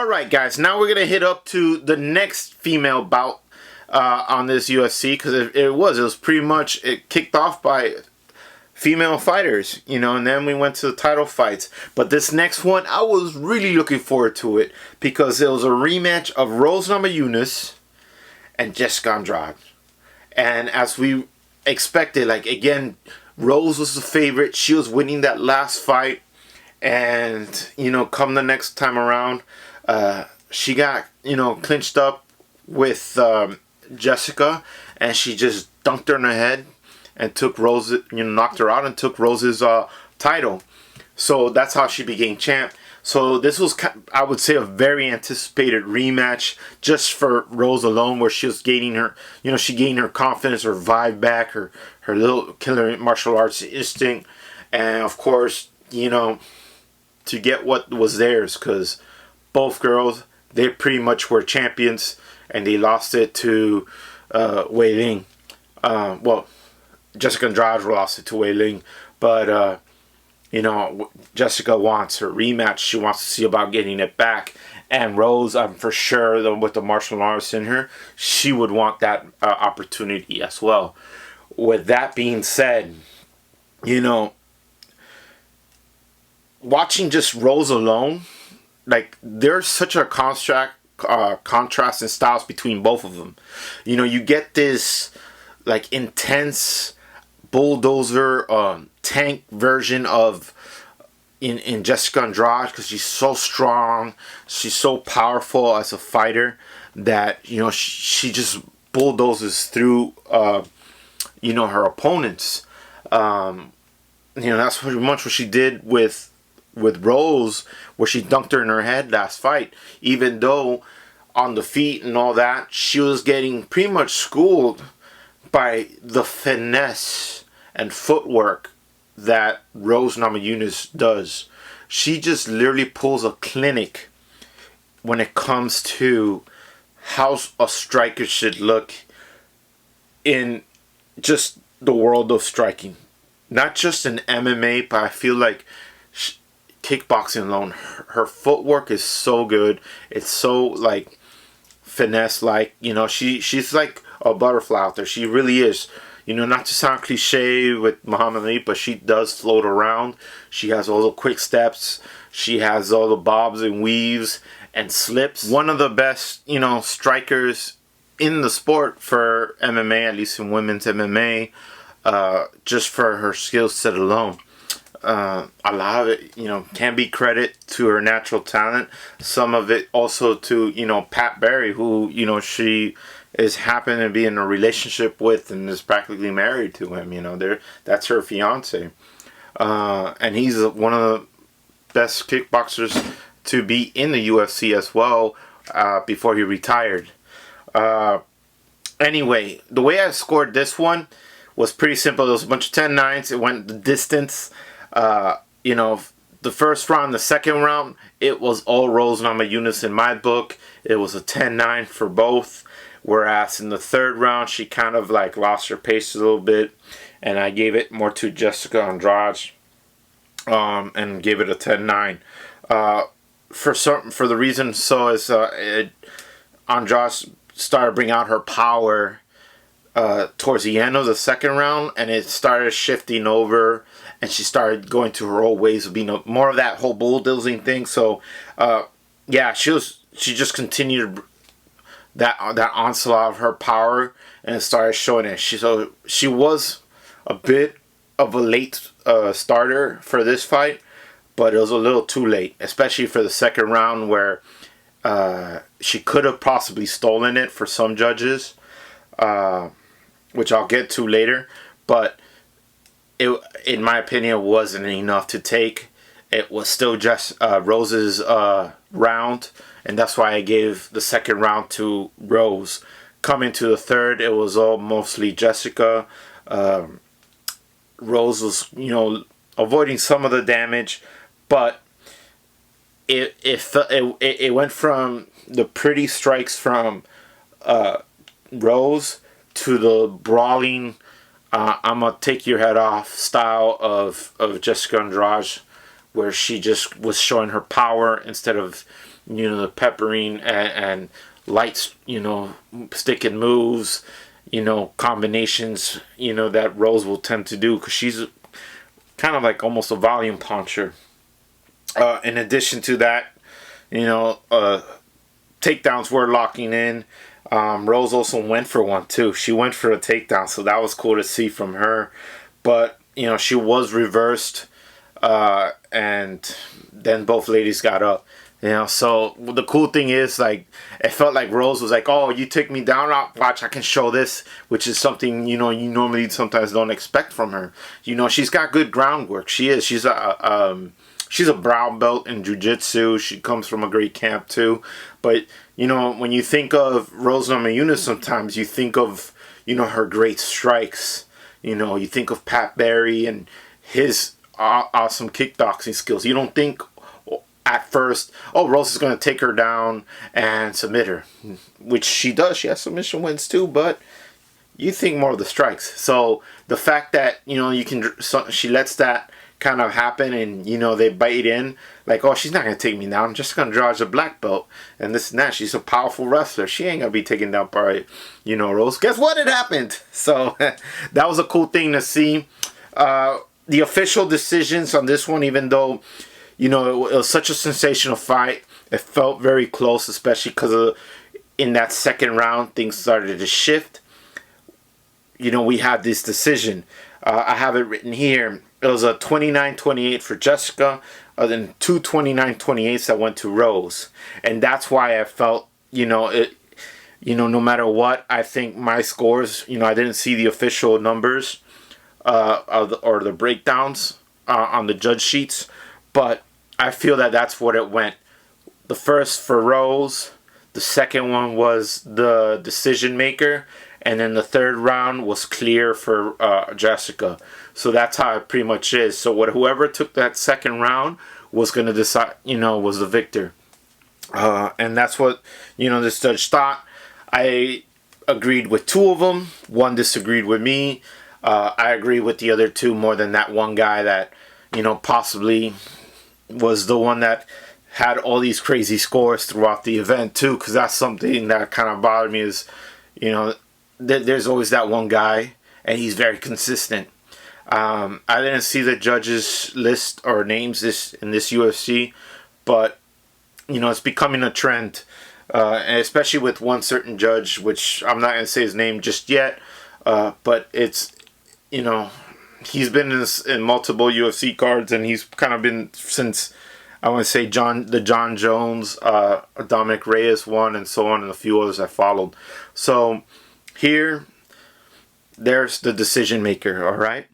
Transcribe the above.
Alright guys, now we're going to hit up to the next female bout on this UFC, because it was pretty much, it kicked off by female fighters, you know, and then we went to the title fights. But this next one, I was really looking forward to it, because it was a rematch of Rose Namajunas and Jessica Andrade. And as we expected, like, again, Rose was the favorite. She was winning that last fight. And, you know, come the next time around, she got, you know, clinched up with Jessica, and she just dunked her in the head and took Rose, you know, knocked her out and took Rose's title. So that's how she became champ. So this was, I would say, a very anticipated rematch just for Rose alone, where she was gaining her, you know, she gained her confidence, her vibe back, her little killer martial arts instinct, and of course, you know, to get what was theirs, because both girls, they pretty much were champions, and they lost it to Wei Ling. Well, Jessica Andrade lost it to Wei Ling, but you know, Jessica wants her rematch. She wants to see about getting it back. And Rose, I'm for sure, with the martial arts in her, she would want that opportunity as well. With that being said, you know, watching just Rose alone, like, there's such a contrast in styles between both of them. You know, you get this, like, intense bulldozer tank version of in Jessica Andrade, because she's so strong, she's so powerful as a fighter that, you know, she just bulldozes through you know, her opponents. You know, that's pretty much what she did with Rose, where she dunked her in her head last fight. Even though on the feet and all that, she was getting pretty much schooled by the finesse and footwork that Rose Namajunas does. She just literally pulls a clinic when it comes to how a striker should look in just the world of striking. Not just in MMA, but I feel like kickboxing alone, her footwork is so good. It's so, like, finesse-like. You know, she's like a butterfly out there. She really is. You know, not to sound cliche with Muhammad Ali, but she does float around. She has all the quick steps. She has all the bobs and weaves and slips. One of the best, you know, strikers in the sport for MMA, at least in women's MMA, just for her skill set alone. A lot of it, you know, can be credit to her natural talent. Some of it also to, you know, Pat Barry, who, you know, she is happen to be in a relationship with and is practically married to him. You know, that's her fiance, and he's one of the best kickboxers to be in the UFC as well, before he retired. Anyway, the way I scored this one was pretty simple. There was a bunch of 10-9s. It went the distance. You know, the first round, the second round, it was all Rose Namajunas in my book. It was a 10-9 for both. Whereas in the third round, she kind of, like, lost her pace a little bit, and I gave it more to Jessica Andrade, and gave it a 10-9. For the reason so is Andrade started bringing out her power towards the end of the second round, and it started shifting over, and she started going to her old ways of being more of that whole bulldozing thing. So yeah, she just continued that onslaught of her power, and it started showing it. She was a bit of a late starter for this fight, but it was a little too late, especially for the second round, where she could have possibly stolen it for some judges, which I'll get to later. But it, in my opinion, wasn't enough to take. It was still just Rose's round, and that's why I gave the second round to Rose. Coming to the third, it was all mostly Jessica. Rose was, you know, avoiding some of the damage, but it went from the pretty strikes from Rose to the brawling, I'm gonna take your head off style of Jessica Andrade, where she just was showing her power instead of, the peppering and lights, sticking moves, combinations, that Rose will tend to do, because she's kind of like almost a volume puncher. In addition to that, takedowns were locking in. Rose also went for one too. She went for a takedown, so that was cool to see from her. But she was reversed, and then both ladies got up. So the cool thing is, like, it felt like Rose was like, "Oh, you took me down. Watch, I can show this," which is something you normally sometimes don't expect from her. She's got good groundwork. She's a brown belt in jiu-jitsu. She comes from a great camp too. But when you think of Rose Namajunas, sometimes you think of her great strikes. You think of Pat Barry and his awesome kickboxing skills. You don't think at first, oh, Rose is going to take her down and submit her, which she does. She has submission wins too, but you think more of the strikes. So the fact that she lets that kind of happen, and they bite in like, oh, she's not going to take me down, I'm just going to dodge a black belt and this and that. She's a powerful wrestler. She ain't going to be taken down by Rose. Guess what? It happened. So that was a cool thing to see. The official decisions on this one, even though it was such a sensational fight, it felt very close, especially because in that second round things started to shift. We had this decision. I have it written here. It was a 29-28 for Jessica, then two 29-28s that went to Rose. And that's why I felt, no matter what, I think my scores, I didn't see the official numbers or the breakdowns on the judge sheets, but I feel that that's what it went. The first for Rose, the second one was the decision maker, and then the third round was clear for Jessica. So that's how it pretty much is. So whoever took that second round was going to decide, was the victor. And that's what, this judge thought. I agreed with two of them. One disagreed with me. I agree with the other two more than that one guy that, possibly was the one that had all these crazy scores throughout the event too. Because that's something that kind of bothered me is, there's always that one guy, and he's very consistent. I didn't see the judges list or names in this UFC, but it's becoming a trend, and especially with one certain judge, which I'm not going to say his name just yet, but it's he's been in multiple UFC cards, and he's kind of been since, I want to say, the John Jones, Dominic Reyes one, and so on, and a few others I followed. So here, there's the decision maker. All right.